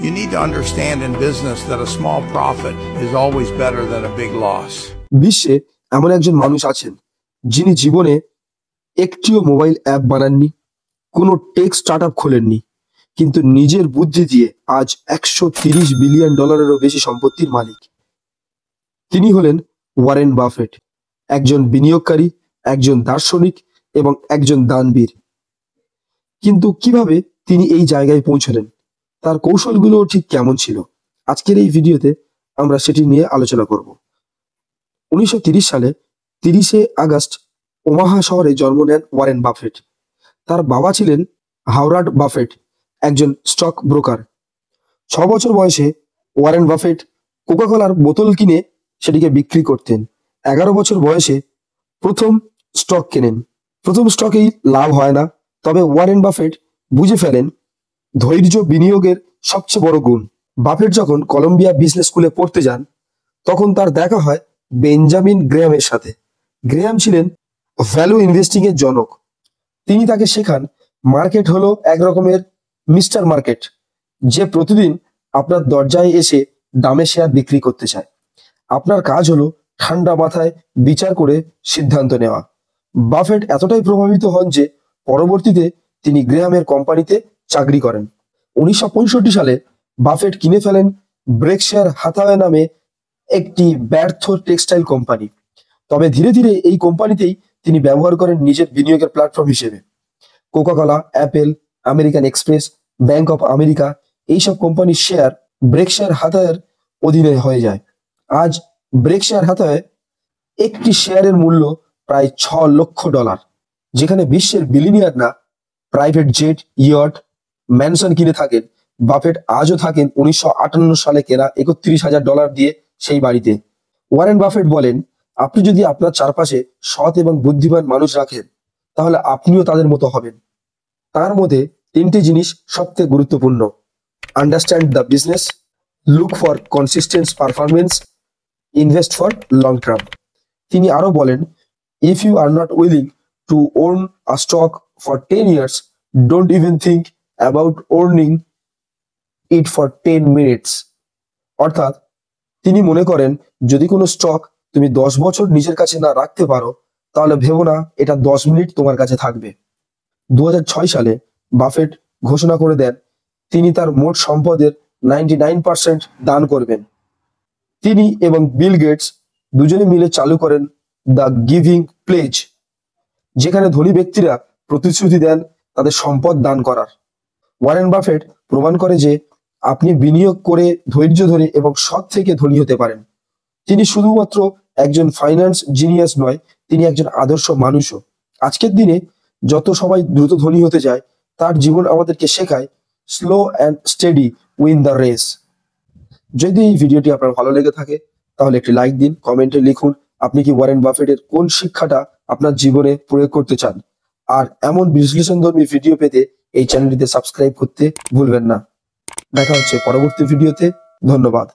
You need to understand in business that a small profit is always better than a big loss. বিশ্বে এমন একজন মানুষ আছেন যিনি জীবনে একটিও মোবাইল অ্যাপ বানাননি, কোনো টেক স্টার্টআপ খোলেননি, কিন্তু নিজের বুদ্ধি দিয়ে আজ $130 বিলিয়ন বেশি সম্পত্তির মালিক। তিনি হলেন ওয়ারেন বাফেট, একজন বিনিয়োগকারী, একজন দার্শনিক এবং একজন দানবীর। কিন্তু কিভাবে তিনি এই জায়গায় পৌঁছলেন, তার কৌশলগুলো ঠিক কেমন ছিল, আজকের এই ভিডিওতে আমরা সেটি নিয়ে আলোচনা করব। 1930 সালে 30শে আগস্ট ওমাহা শহরে জন্ম নেন ওয়ারেন বাফেট। তার বাবা ছিলেন হাওয়ার্ড বাফেট, একজন স্টক ব্রোকার। 6 বছর বয়সে ওয়ারেন বাফেট কোকাকোলার বোতল কিনে সেটিকে বিক্রি করতেন। 11 বছর বয়সে প্রথম স্টক কেনেন। প্রথম স্টকেই লাভ হয় না, তবে ওয়ারেন বাফেট বুঝে ফেলেন ধৈর্য বিনিয়োগের সবচেয়ে বড় গুণ। বাফেট যখন কলম্বিয়া বিজনেস স্কুলে পড়তে যান, তখন তার দেখা হয় বেঞ্জামিন গ্রেহামের সাথে। গ্রেহাম ছিলেন ভ্যালু ইনভেস্টিং এর জনক। তিনি তাকে শেখান মার্কেট হলো এক রকমের মিস্টার মার্কেট, যে প্রতিদিন আপনার দরজায় এসে দামে শেয়ার বিক্রি করতে চায়। আপনার কাজ হলো ঠান্ডা মাথায় বিচার করে সিদ্ধান্ত নেওয়া। বাফেট এতটাই প্রভাবিত হন যে পরবর্তীতে তিনি গ্রেহামের কোম্পানিতে চাকরি করেন। 1965 সালে বাফেট কিনে ফেলেন ব্রেকশায়ার হাথাওয়ে নামে একটি ব্যর্থ টেক্সটাইল কোম্পানি। তবে ধীরে ধীরে এই কোম্পানিতেই তিনি ব্যবহার করেন নিজের বিনিয়োগের প্ল্যাটফর্ম হিসেবে। Coca Cola, Apple, American express, bank of America, এইসব কোম্পানির শেয়ার ব্রেকশায়ার হাথাওয়ের অধীনে হয়ে যায়। আজ ব্রেকশায়ার হাথাওয়ে একটি শেয়ারের মূল্য প্রায় $6 লক্ষ। যেখানে বিশ্বের বিলিনিয়াররা প্রাইভেট জেট, ইয়ট, ম্যানসন কিনে থাকেন, বাফেট আজও থাকেন 1958 সালে কেনা $31,000 দিয়ে সেই বাড়িতে। ওয়ারেন বাফেট বলেন, আপনি যদি আপনার চারপাশে সৎ এবং বুদ্ধিমান মানুষ রাখেন, তাহলে আপনিও তাদের মতো হবেন। তার মধ্যে 3টি জিনিস সবথেকে গুরুত্বপূর্ণ: understand the business, look for consistent performance, invest for long term. তিনি আরো বলেন, if you are not willing to own a stock for 10 years, don't even think about ওর্নিং ইট ফর 10 minutes। অর্থাৎ তিনি মনে করেন, যদি কোনো স্টক তুমি 10 বছর নিজের কাছে না রাখতে পারো, তাহলে ভেবো না এটা 10 মিনিট তোমার কাছে থাকবে। 2006 সালে বাফেট ঘোষণা করে দেন তিনি তার মোট সম্পদের 99% দান করবেন। তিনি এবং বিল গেটস দুজনে মিলে চালু করেন দ্য গিভিং প্লেজ, যেখানে ধনী ব্যক্তিরা প্রতিশ্রুতি দেন তাদের সম্পদ দান করার। ওয়ারেন বাফেট প্রমাণ করে যে আপনি বিনিয়োগ করে ধৈর্য ধরে এবং সৎ থেকে ধনী হতে পারেন। তিনি শুধুমাত্র একজন ফাইন্যান্স জিনিয়াস নয়, তিনি একজন আদর্শ মানুষও। আজকের দিনে যত সবাই দ্রুত ধনী হতে যায়, তার জীবন আমাদেরকে শেখায় slow and steady win the race. যদি এই ভিডিওটি আপনার ভালো লেগে থাকে, তাহলে একটি লাইক দিন, কমেন্টে লিখুন আপনি কি ওয়ারেন বাফেটের কোন শিক্ষাটা আপনার জীবনে প্রয়োগ করতে চান। আর এমন বিশ্লেষণধর্মী ভিডিও পেতে এই চ্যানেলটিতে সাবস্ক্রাইব করতে ভুলবেন না। দেখা হচ্ছে পরবর্তী ভিডিওতে। ধন্যবাদ।